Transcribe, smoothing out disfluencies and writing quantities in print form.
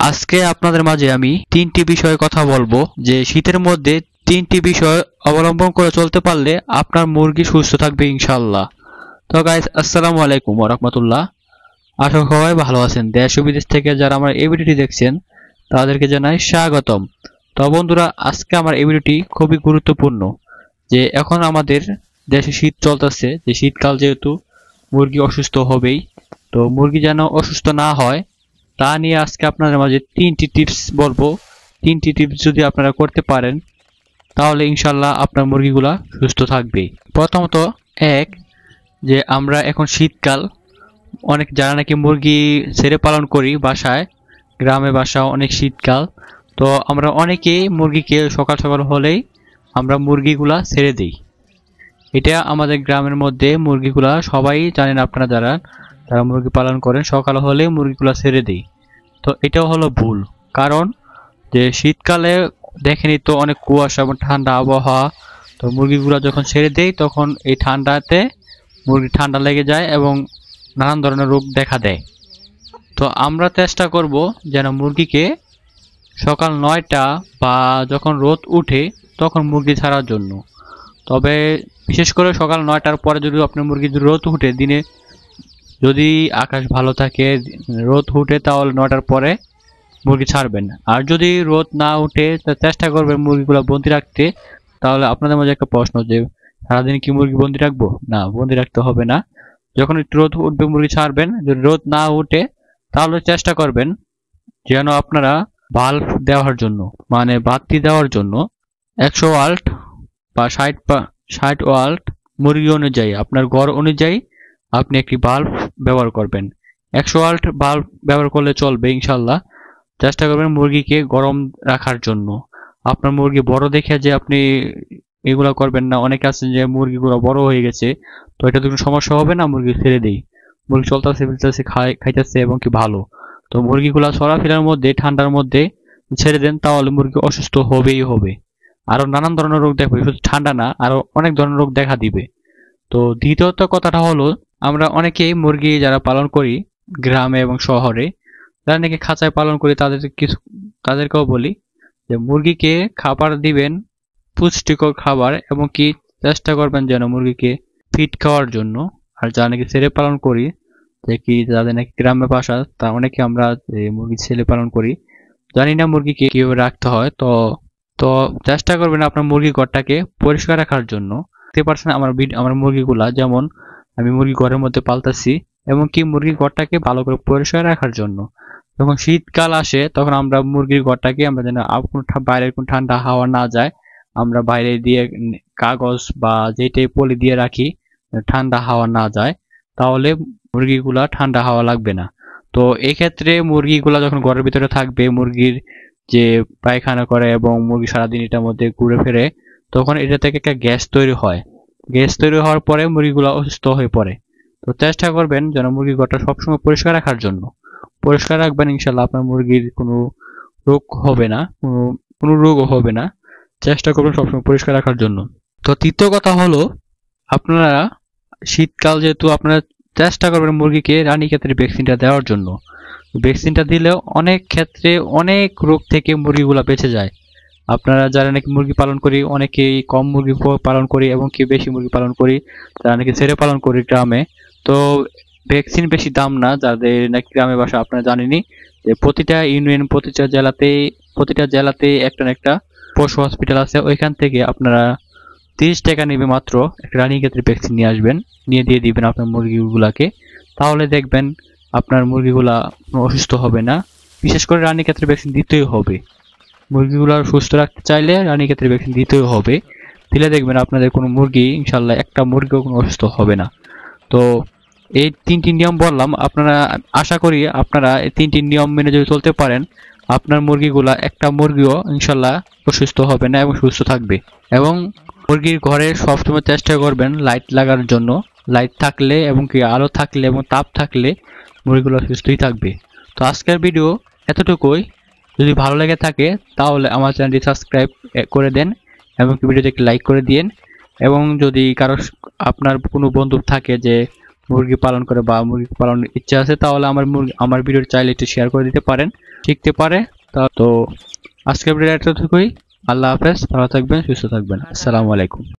আজকে আপনাদের মাঝে আমি তিনটি বিষয়ে কথা বলবো যে শীতের মধ্যে তিনটি বিষয় অবলম্বন করে চলতে পারলে আপনার মুরগি সুস্থ থাকবে ইনশাআল্লাহ। তো গাইস, আসসালামু আলাইকুম ওয়া রাহমাতুল্লাহ। আশা করি সবাই ভালো আছেন। দেশ ও বিদেশ থেকে যারা আমার এই ভিডিওটি দেখছেন তাদেরকে জানাই স্বাগতম। তো বন্ধুরা, আজকে আমার এই ভিডিওটি খুবই গুরুত্বপূর্ণ যে এখন আমাদের দেশে শীত চলতেছে, যে শীতকাল যেহেতু মুরগি অসুস্থ হবেই, তো মুরগি যেন অসুস্থ না হয় তা নিয়ে আজকে আপনাদের মাঝে তিনটি টিপস বলবো। তিনটি টিপস যদি আপনারা করতে পারেন তাহলে ইনশাল্লাহ আপনার মুরগিগুলা সুস্থ থাকবে। প্রথমত, এক, যে আমরা এখন শীতকাল, অনেক যারা নাকি মুরগি ছেড়ে পালন করি বাসায়, গ্রামে বাসা অনেক শীতকাল, তো আমরা অনেকেই মুরগিকে সকাল সকাল হলেই আমরা মুরগিগুলা ছেড়ে দিই। এটা আমাদের গ্রামের মধ্যে মুরগিগুলা সবাই জানেন, আপনারা যারা যারা মুরগি পালন করেন সকাল হলে মুরগিগুলা ছেড়ে দিই। তো এটাও হলো ভুল, কারণ যে শীতকালে দেখেনি তো অনেক কুয়াশা এবং ঠান্ডা আবহাওয়া, তো মুরগিগুলা যখন ছেড়ে দেয় তখন এই ঠান্ডাতে মুরগি ঠান্ডা লেগে যায় এবং নানান ধরনের রোগ দেখা দেয়। তো আমরা চেষ্টা করব যেন মুরগিকে সকাল 9টা বা যখন রোদ উঠে তখন মুরগি ছাড়ার জন্য। তবে বিশেষ করে সকাল 9টার পরে যদি আপনার মুরগির রোদ উঠে, দিনে যদি আকাশ ভালো থাকে, রোদ উঠে, তাহলে 9টার পরে মুরগি ছাড়বেন। আর যদি রোদ না উঠে চেষ্টা করবেন মুরগিগুলো বন্দি রাখতে। তাহলে আপনাদের মাঝে একটা প্রশ্ন, যে সারাদিন কি মুরগি বন্দি রাখবো? না, বন্দি রাখতে হবে না। যখন একটু রোদ উঠবে মুরগি ছাড়বেন। যদি রোদ না উঠে তাহলে চেষ্টা করবেন যেন আপনারা বাল্ব দেওয়ার জন্য, মানে বাতি দেওয়ার জন্য 100 ওয়াট বা 60 ওয়াট মুরগি অনুযায়ী, আপনার ঘর অনুযায়ী আপনি একটি বাল্ব ব্যবহার করবেন। 100 ওয়াট বাল্ব ব্যবহার করলে চলবে ইনশাল্লাহ। চেষ্টা করবেন মুরগিকে গরম রাখার জন্য। আপনার মুরগি বড় দেখে যে আপনি এগুলা করবেন না। অনেকে আছেন যে মুরগিগুলো বড় হয়ে গেছে, তো এটা তো কোনো সমস্যা হবে না, মুরগি ছেড়ে দেই, মুরগি চলতেছে ফিরতেছে খাইতেছে এবং কি ভালো। তো মুরগিগুলা চলাফেরার মধ্যে ঠান্ডার মধ্যে ছেড়ে দেন, তাহলে মুরগি অসুস্থ হবেই হবে। আরো নানান ধরনের রোগ দেখবে, শুধু ঠান্ডা না, আরো অনেক ধরনের রোগ দেখা দিবে। তো দ্বিতীয়ত কথাটা হলো, আমরা অনেকেই মুরগি যারা পালন করি গ্রামে এবং শহরে, যারা নাকি খাঁচায় পালন করি, তাদেরকেও বলি যে মুরগিকে খাবার দিবেন, পুষ্টিকর খাবার, এবং কি চেষ্টা করবেন যেন মুরগিকে ফিট খাওয়ার জন্য। আর যারা নাকি ছেড়ে পালন করি, যে কি যাদের নাকি গ্রামে বাসা, তা অনেকে আমরা মুরগি ছেড়ে পালন করি, জানি না মুরগিকে কিভাবে রাখতে হয়। তো তো চেষ্টা করবেন আপনার মুরগি ঘরটাকে পরিষ্কার রাখার জন্য। দেখতে পাচ্ছেন আমার মুরগিগুলা, যেমন আমি মুরগি ঘরের মধ্যে পালতাছি, এবং কি মুরগির ঘরটাকে ভালো করে পরিষ্কার রাখার জন্য। যখন শীতকাল আসে তখন আমরা মুরগির ঘরটাকে আমরা যেন বাইরের কোন ঠান্ডা হাওয়া না যায়, আমরা বাইরে দিয়ে কাগজ বা যেটাই পলি দিয়ে রাখি, ঠান্ডা হাওয়া না যায়, তাহলে মুরগিগুলা ঠান্ডা হাওয়া লাগবে না। তো এই ক্ষেত্রে মুরগিগুলা যখন ঘরের ভিতরে থাকবে, মুরগির যে পায়খানা করে এবং মুরগি সারাদিন এটার মধ্যে ঘুরে ফেরে, তখন এটা থেকে একটা গ্যাস তৈরি হয়। গ্যাস তৈরি হওয়ার পরে মুরগিগুলো অসুস্থ হয়ে পড়ে। তো চেষ্টা করবেন যেন মুরগির ঘরটা সবসময় পরিষ্কার রাখার জন্য। পরিষ্কার রাখবেন, ইনশাল্লাহ আপনার মুরগির কোনো রোগ হবে না, কোনো রোগও হবে না। চেষ্টা করবেন সবসময় পরিষ্কার রাখার জন্য। তো তৃতীয় কথা হলো, আপনারা শীতকাল যেহেতু, আপনারা চেষ্টা করবেন মুরগিকে রানীক্ষেতের ভ্যাকসিনটা দেওয়ার জন্য। ভ্যাকসিনটা দিলেও অনেক ক্ষেত্রে অনেক রোগ থেকে মুরগিগুলা বেঁচে যায়। আপনারা যারা নাকি মুরগি পালন করি, অনেকেই কম মুরগি পালন করি এবং কি বেশি মুরগি পালন করি, যারা নাকি ছেড়ে পালন করি গ্রামে, তো ভ্যাকসিন বেশি দাম না। যাদের নাকি গ্রামে বাসা, আপনারা জানেনই যে প্রতিটা ইউনিয়ন, প্রতিটা জেলাতে একটা না একটা পশু হসপিটাল আছে। ওইখান থেকে আপনারা 30 টাকা নেবে মাত্র, একটা রানীক্ষেতের ভ্যাকসিন নিয়ে আসবেন, নিয়ে দিয়ে দিবেন আপনার মুরগিগুলাকে। তাহলে দেখবেন আপনার মুরগিগুলা অসুস্থ হবে না। বিশেষ করে রানীক্ষেতের ভ্যাকসিন দিতেই হবে। মুরগিগুলো সুস্থ রাখতে চাইলে রানীক্ষেতের ভ্যাকসিন দিতেই হবে। দিলে দেখবেন আপনাদের কোনো মুরগি, ইনশাল্লাহ একটা মুরগিও কোনো অসুস্থ হবে না। তো এই 3টি নিয়ম বললাম, আপনারা আশা করি আপনারা এই 3টি নিয়ম মেনে যদি চলতে পারেন, আপনার মুরগিগুলা একটা মুরগিও ইনশাল্লাহ অসুস্থ হবে না এবং সুস্থ থাকবে। এবং মুরগির ঘরে সবসময় চেষ্টা করবেন লাইট লাগানোর জন্য। লাইট থাকলে এবং কি আলো থাকলে এবং তাপ থাকলে মুরগিগুলো সুস্থই থাকবে। তো আজকের ভিডিও এতটুকুই। যদি ভালো লেগে থাকে তাহলে আমার চ্যানেলটি সাবস্ক্রাইব করে দেন এবং ভিডিওতে একটি লাইক করে দিন। এবং যদি কারো আপনার কোনো বন্ধু থাকে যে মুরগি পালন করে বা মুরগি পালনের ইচ্ছা আছে, তাহলে আমার ভিডিও চাইলে একটু শেয়ার করে দিতে পারেন, শিখতে পারে। তো আজকের ভিডিও এতটুকুই। আল্লাহ হাফেজ, ভালো থাকবেন, সুস্থ থাকবেন। আসসালামু আলাইকুম।